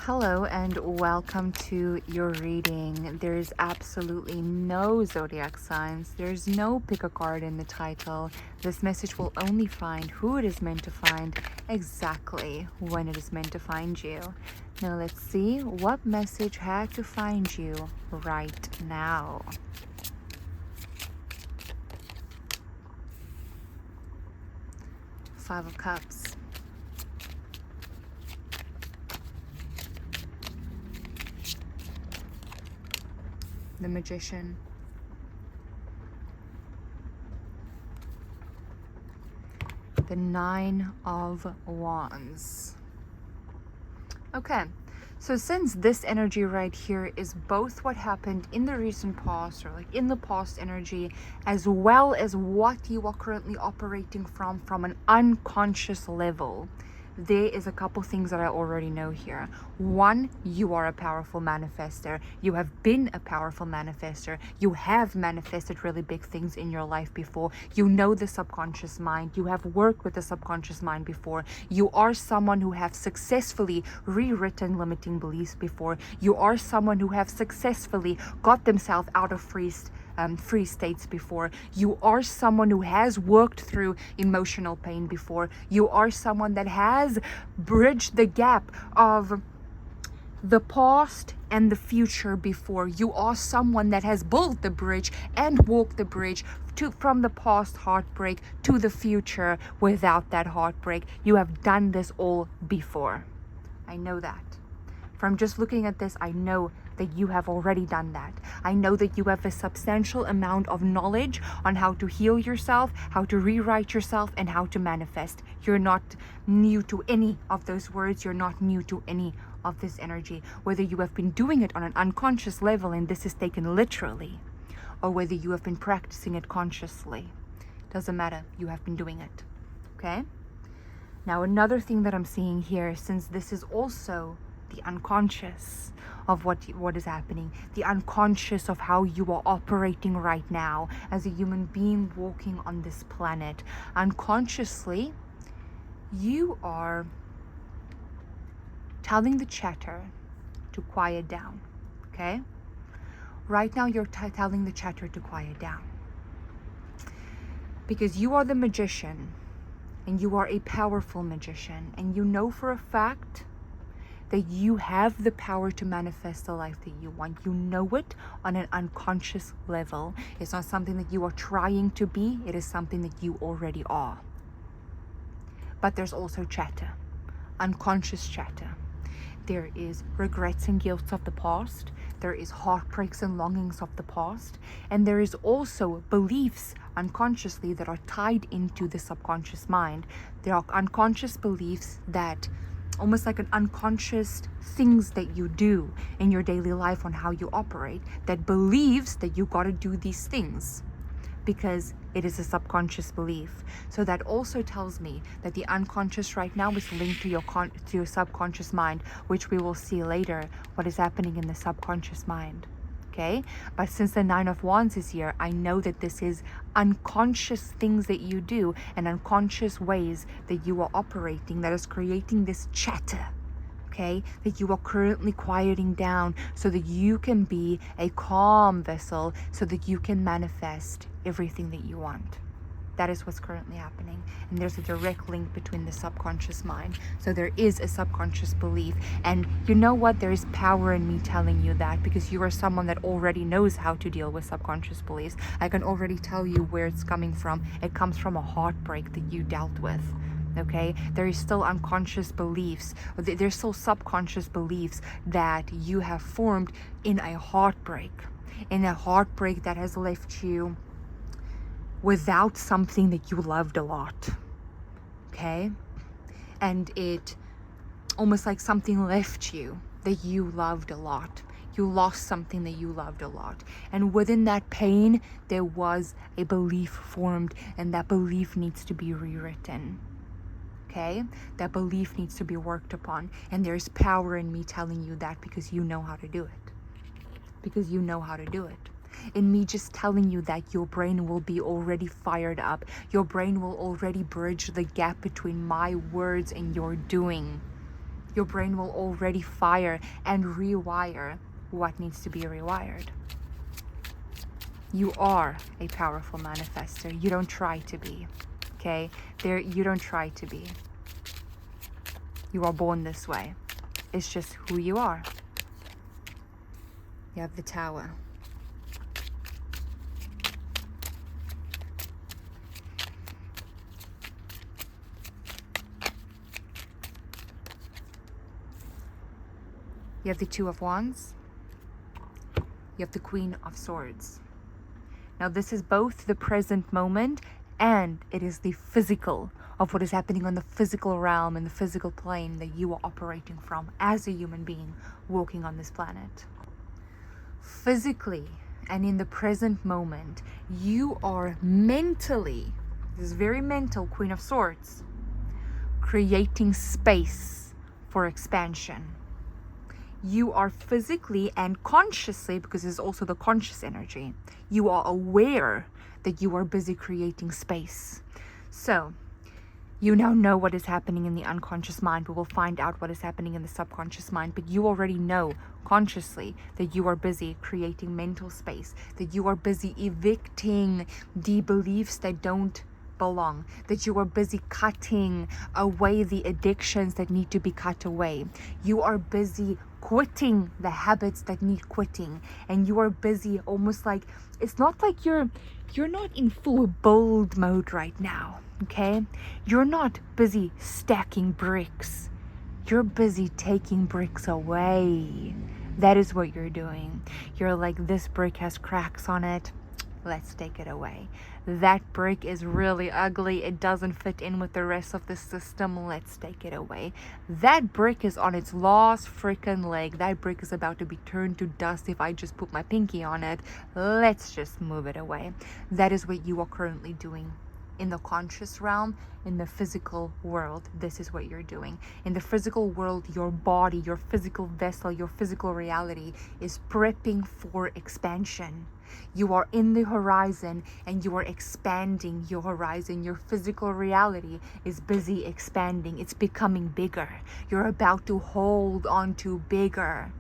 Hello and welcome to your reading. There's absolutely no zodiac signs. There's no pick a card in the title. This message will only find who it is meant to find exactly when it is meant to find you. Now let's see what message had to find you right now. Five of Cups. The Magician. The Nine of Wands. Okay, so since this energy right here is both what happened in the recent past, or like in the past energy, as well as what you are currently operating from an unconscious level, there is a couple things that I already know here. One, you are a powerful manifester. You have been a powerful manifester. You have manifested really big things in your life before. You know the subconscious mind. You have worked with the subconscious mind before. You are someone who have successfully rewritten limiting beliefs before. You are someone who have successfully got themselves out of free states before. You are someone who has worked through emotional pain before. You are someone that has bridged the gap of the past and the future before. You are someone that has built the bridge and walked the bridge from the past heartbreak to the future without that heartbreak. You have done this all before. I know that. From just looking at this, I know that you have already done that. I know that you have a substantial amount of knowledge on how to heal yourself, how to rewrite yourself, and how to manifest. You're not new to any of those words. You're not new to any of this energy. Whether you have been doing it on an unconscious level and this is taken literally, or whether you have been practicing it consciously, doesn't matter. You have been doing it. Okay? Now, another thing that I'm seeing here, since this is also the unconscious of what is happening, the unconscious of how you are operating right now as a human being walking on this planet. Unconsciously, you are telling the chatter to quiet down. Okay? Right now, you're telling the chatter to quiet down. Because you are the magician, and you are a powerful magician, and you know for a fact that you have the power to manifest the life that you want. You know it on an unconscious level. It's not something that you are trying to be. It is something that you already are. But there's also chatter, unconscious chatter. There is regrets and guilt of the past. There is heartbreaks and longings of the past. And there is also beliefs unconsciously that are tied into the subconscious mind. There are unconscious beliefs that almost like an unconscious things that you do in your daily life on how you operate that believes that you got to do these things because it is a subconscious belief. So that also tells me that the unconscious right now is linked to your subconscious mind, which we will see later what is happening in the subconscious mind. Okay, but since the Nine of Wands is here, I know that this is unconscious things that you do and unconscious ways that you are operating that is creating this chatter, okay, that you are currently quieting down so that you can be a calm vessel, so that you can manifest everything that you want. That is what's currently happening. And there's a direct link between the subconscious mind. So there is a subconscious belief. And you know what? There is power in me telling you that, because you are someone that already knows how to deal with subconscious beliefs. I can already tell you where it's coming from. It comes from a heartbreak that you dealt with. Okay, there is still unconscious beliefs. There's still subconscious beliefs that you have formed in a heartbreak that has left you without something that you loved a lot. Okay? And it almost like something left you that you loved a lot. You lost something that you loved a lot. And within that pain, there was a belief formed, and that belief needs to be rewritten. Okay? That belief needs to be worked upon. And there's power in me telling you that because you know how to do it. Because you know how to do it. In me just telling you that, your brain will be already fired up. Your brain will already bridge the gap between my words and your doing. your brain will already fire and rewire what needs to be rewired. You are a powerful manifester. You don't try to be, okay? You don't try to be. You are born this way. It's just who you are. You have the Tower. You have the Two of Wands. You have the Queen of Swords. Now this is both the present moment and it is the physical of what is happening on the physical realm and the physical plane that you are operating from as a human being walking on this planet. Physically and in the present moment, you are mentally, this is very mental, Queen of Swords, creating space for expansion. You are physically and consciously, because it's also the conscious energy, you are aware that you are busy creating space. So you now know what is happening in the unconscious mind. We will find out what is happening in the subconscious mind, but you already know consciously that you are busy creating mental space, that you are busy evicting the beliefs that don't belong, that you are busy cutting away the addictions that need to be cut away. You are busy quitting the habits that need quitting, and you are busy almost like, it's not like you're not in full build mode right now, okay? You're not busy stacking bricks. You're busy taking bricks away. That is what you're doing. You're like, this brick has cracks on it. Let's take it away. That brick is really ugly. It doesn't fit in with the rest of the system. Let's take it away. That brick is on its last freaking leg. That brick is about to be turned to dust if I just put my pinky on it. Let's just move it away. That is what you are currently doing. In the conscious realm, in the physical world, this is what you're doing. In the physical world, your body, your physical vessel, your physical reality is prepping for expansion. You are in the horizon and you are expanding your horizon. Your physical reality is busy expanding. It's becoming bigger. You're about to hold on to bigger.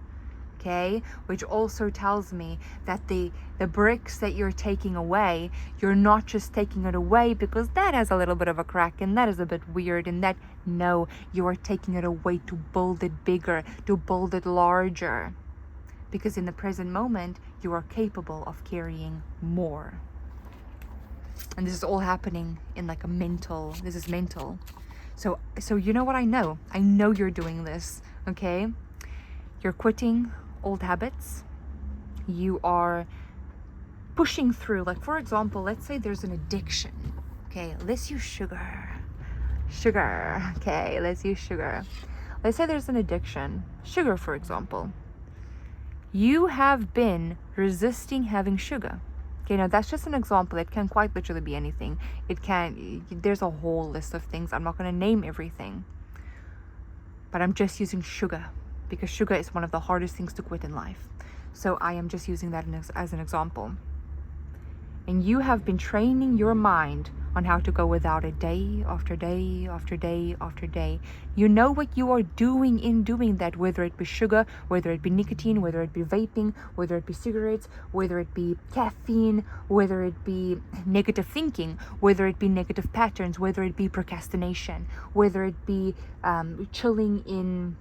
Okay, which also tells me that the bricks that you're taking away, you're not just taking it away because that has a little bit of a crack and that is a bit weird and that, no, you are taking it away to build it bigger, to build it larger, because in the present moment you are capable of carrying more. And this is all happening in like a mental, this is mental. So you know what I know you're doing this, okay? You're quitting old habits. You are pushing through, like for example, let's say there's an addiction. Okay, let's use sugar. Okay, let's use sugar. Let's say there's an addiction, sugar for example. You have been resisting having sugar. Okay, now that's just an example. It can quite literally be anything. There's a whole list of things. I'm not going to name everything, but I'm just using sugar because sugar is one of the hardest things to quit in life. So I am just using that as an example. And you have been training your mind on how to go without it day after day after day after day. You know what you are doing in doing that, whether it be sugar, whether it be nicotine, whether it be vaping, whether it be cigarettes, whether it be caffeine, whether it be negative thinking, whether it be negative patterns, whether it be procrastination, whether it be chilling in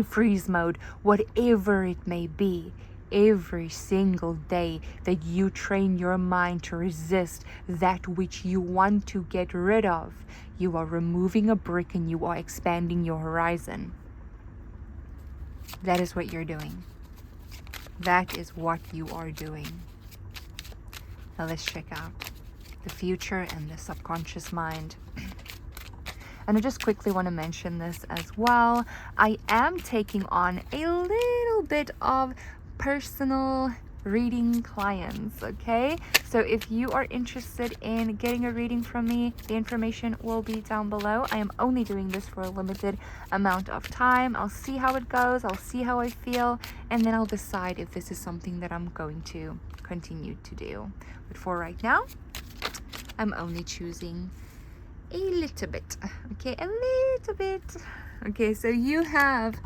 freeze mode, whatever it may be. Every single day that you train your mind to resist that which you want to get rid of, you are removing a brick and you are expanding your horizon. That is what you're doing. That is what you are doing. Now let's check out the future and the subconscious mind. And I just quickly want to mention this as well. I am taking on a little bit of personal reading clients, okay? So if you are interested in getting a reading from me, the information will be down below. I am only doing this for a limited amount of time. I'll see how it goes, I'll see how I feel, and then I'll decide if this is something that I'm going to continue to do. But for right now, I'm only choosing a little bit, okay? A little bit Okay, so you have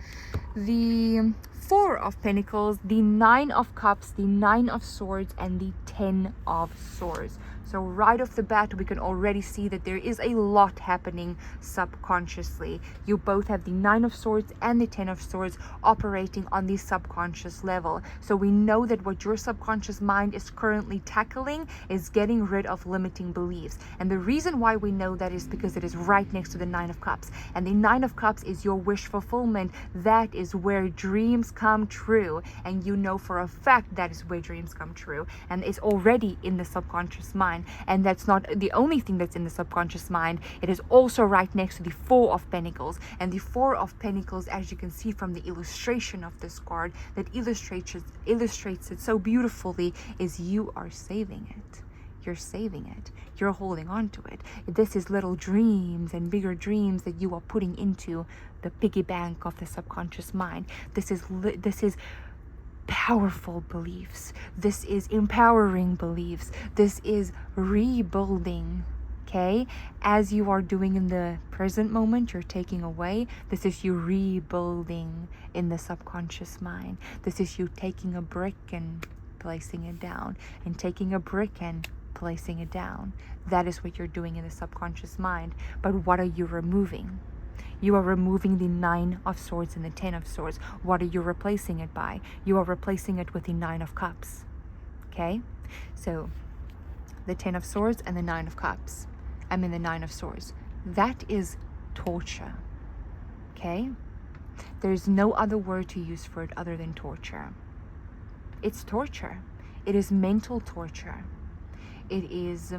the Four of Pentacles, the Nine of Cups, the Nine of Swords, and the Ten of Swords. So right off the bat, we can already see that there is a lot happening subconsciously. You both have the Nine of Swords and the Ten of Swords operating on the subconscious level. So we know that what your subconscious mind is currently tackling is getting rid of limiting beliefs. And the reason why we know that is because it is right next to the Nine of Cups. And the Nine of Cups is your wish fulfillment. That is where dreams come true. And you know for a fact that is where dreams come true. And it's already in the subconscious mind. And that's not the only thing that's in the subconscious mind. It is also right next to the Four of Pentacles. And the Four of Pentacles, as you can see from the illustration of this card, that illustrates it so beautifully, is you are saving it. You're saving it. You're holding on to it. This is little dreams and bigger dreams that you are putting into the piggy bank of the subconscious mind. This is powerful beliefs. This is empowering beliefs. This is rebuilding. Okay, as you are doing in the present moment, you're taking away. This is you rebuilding in the subconscious mind. This is you taking a brick and placing it down, and taking a brick and placing it down. That is what you're doing in the subconscious mind. But what are you removing? You are removing the Nine of Swords and the Ten of Swords. What are you replacing it by? You are replacing it with the Nine of Cups. Okay? So, the Ten of Swords and the Nine of Cups. I mean the Nine of Swords. That is torture. Okay? There's no other word to use for it other than torture. It's torture. It is mental torture. It is...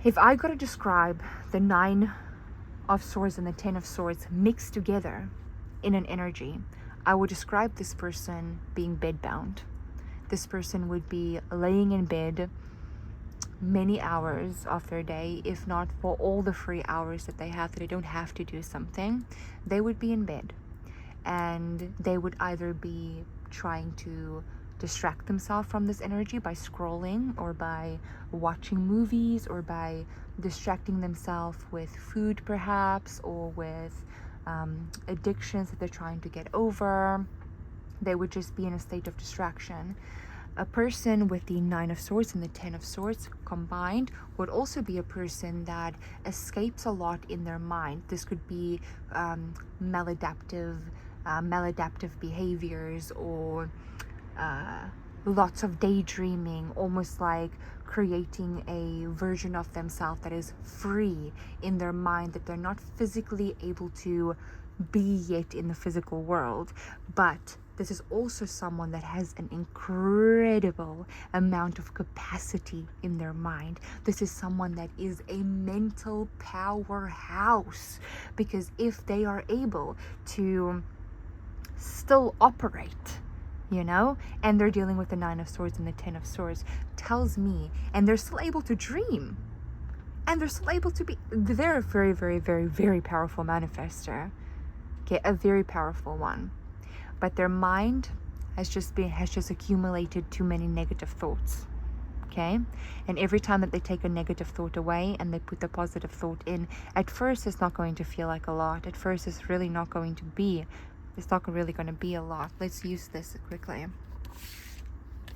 If I got to describe the Nine of Swords and the Ten of Swords mixed together in an energy, I would describe this person being bedbound. This person would be laying in bed many hours of their day, if not for all the free hours that they have, that they don't have to do something. They would be in bed, and they would either be trying to distract themselves from this energy by scrolling, or by watching movies, or by distracting themselves with food perhaps, or with addictions that they're trying to get over. They would just be in a state of distraction. A person with the Nine of Swords and the Ten of Swords combined would also be a person that escapes a lot in their mind. This could be maladaptive behaviors, or lots of daydreaming, almost like creating a version of themselves that is free in their mind, that they're not physically able to be yet in the physical world. But this is also someone that has an incredible amount of capacity in their mind. This is someone that is a mental powerhouse, because if they are able to still operate, you know, and they're dealing with the Nine of Swords and the Ten of Swords, tells me, and they're still able to dream, and they're still able to be, they're a very, very, very, very powerful manifester. Okay, a very powerful one. But their mind has just accumulated too many negative thoughts. Okay, and every time that they take a negative thought away and they put the positive thought in, at first it's not going to feel like a lot. At first it's really not going to be. It's not really going to be a lot. Let's use this quickly.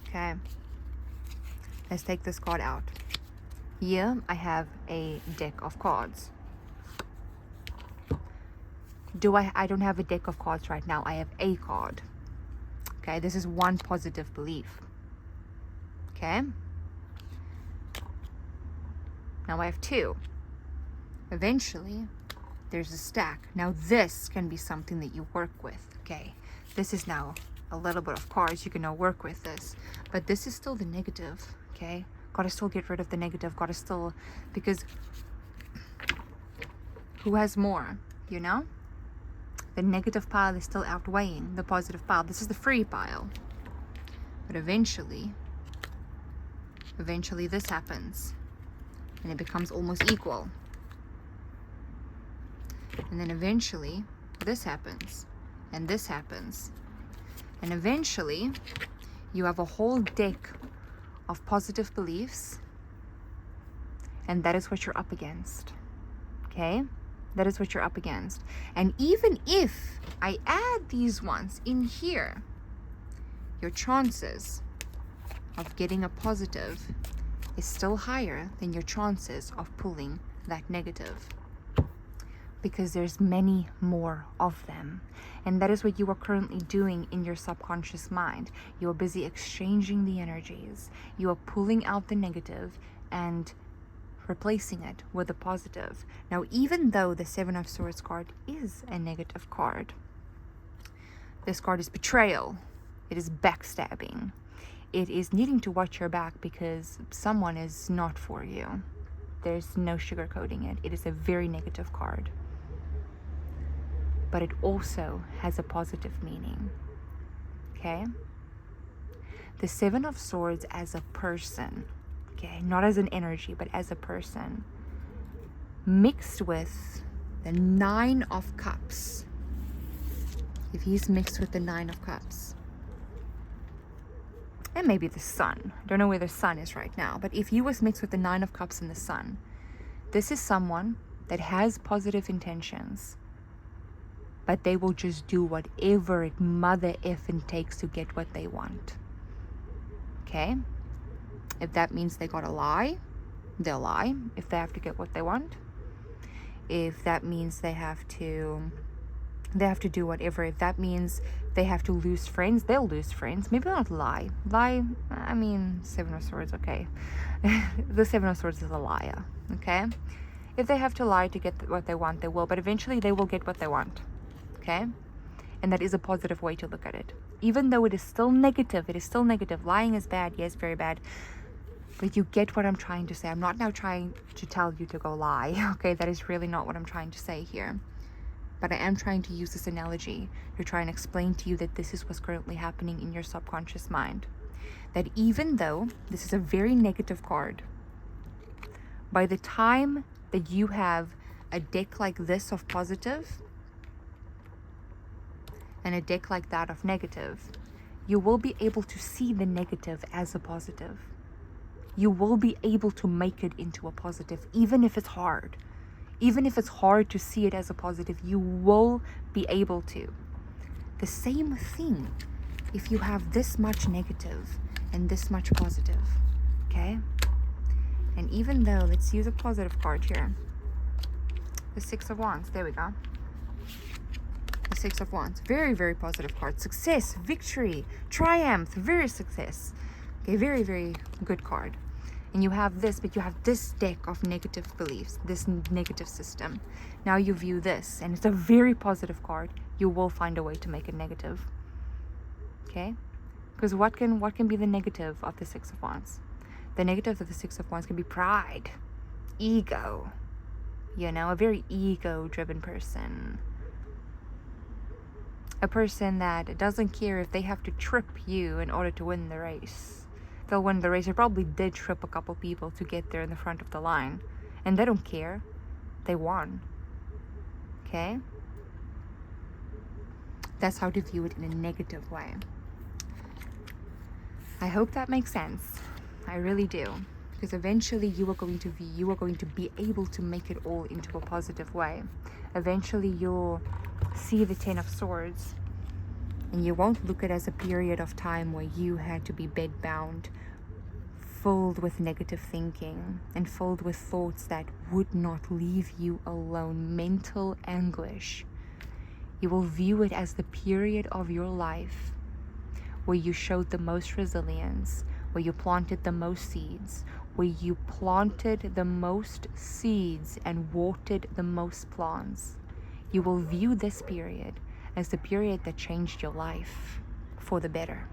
Okay. Let's take this card out. Here I have a deck of cards. I don't have a deck of cards right now. I have a card. Okay, this is one positive belief. Okay. Now I have two. Eventually, there's a stack. Now this can be something that you work with. Okay, this is now a little bit of cards. You can now work with this, but this is still the negative. Okay, gotta still get rid of the negative. Gotta still, because who has more, you know? The negative pile is still outweighing the positive pile. This is the free pile. But eventually this happens, and it becomes almost equal. And then eventually this happens, and this happens. And eventually you have a whole deck of positive beliefs, and that is what you're up against. Okay? That is what you're up against. And even if I add these ones in here, your chances of getting a positive is still higher than your chances of pulling that negative, because there's many more of them. And that is what you are currently doing in your subconscious mind. You are busy exchanging the energies. You are pulling out the negative and replacing it with a positive. Now, even though the Seven of Swords card is a negative card, this card is betrayal. It is backstabbing. It is needing to watch your back because someone is not for you. There's no sugarcoating it. It is a very negative card. But it also has a positive meaning. Okay? The Seven of Swords as a person, okay, not as an energy, but as a person, mixed with the Nine of Cups. If he's mixed with the Nine of Cups, and maybe the Sun, I don't know where the Sun is right now, but if he was mixed with the Nine of Cups and the Sun, this is someone that has positive intentions, but they will just do whatever it mother effing takes to get what they want. Okay? If that means they gotta lie, they'll lie if they have to get what they want. If that means they have to do whatever. If that means they have to lose friends, they'll lose friends. Maybe not lie. I mean, Seven of Swords, okay. The Seven of Swords is a liar, okay? If they have to lie to get what they want, they will. But eventually they will get what they want, okay? And that is a positive way to look at it. Even though it is still negative, Lying is bad, yes, very bad. But you get what I'm trying to say. I'm not now trying to tell you to go lie, okay? That is really not what I'm trying to say here. But I am trying to use this analogy to try and explain to you that this is what's currently happening in your subconscious mind. That even though this is a very negative card, by the time that you have a deck like this of positive and a deck like that of negative, you will be able to see the negative as a positive. You will be able to make it into a positive, even if it's hard. Even if it's hard to see it as a positive, you will be able to. The same thing if you have this much negative and this much positive, okay? And even though, let's use a positive card here. The Six of Wands, there we go. The Six of Wands, very, very positive card. Success, victory, triumph, very success. Okay, very, very good card. And you have this, but you have this deck of negative beliefs, this negative system. Now you view this, and it's a very positive card. You will find a way to make it negative. Okay? Because what can be the negative of the Six of Wands? The negative of the Six of Wands can be pride, ego. You know, a very ego-driven person. A person that doesn't care if they have to trip you in order to win the race. They'll win the race. They probably did trip a couple people to get there in the front of the line. And they don't care. They won. Okay? That's how to view it in a negative way. I hope that makes sense. I really do. Because eventually you are going to be able to make it all into a positive way. Eventually you'll see the Ten of Swords. And you won't look at it as a period of time where you had to be bedbound, filled with negative thinking and filled with thoughts that would not leave you alone, mental anguish. You will view it as the period of your life where you showed the most resilience, where you planted the most seeds, where you planted the most seeds and watered the most plants. You will view this period as the period that changed your life for the better.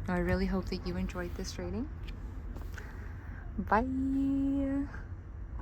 Now, I really hope that you enjoyed this reading. Bye.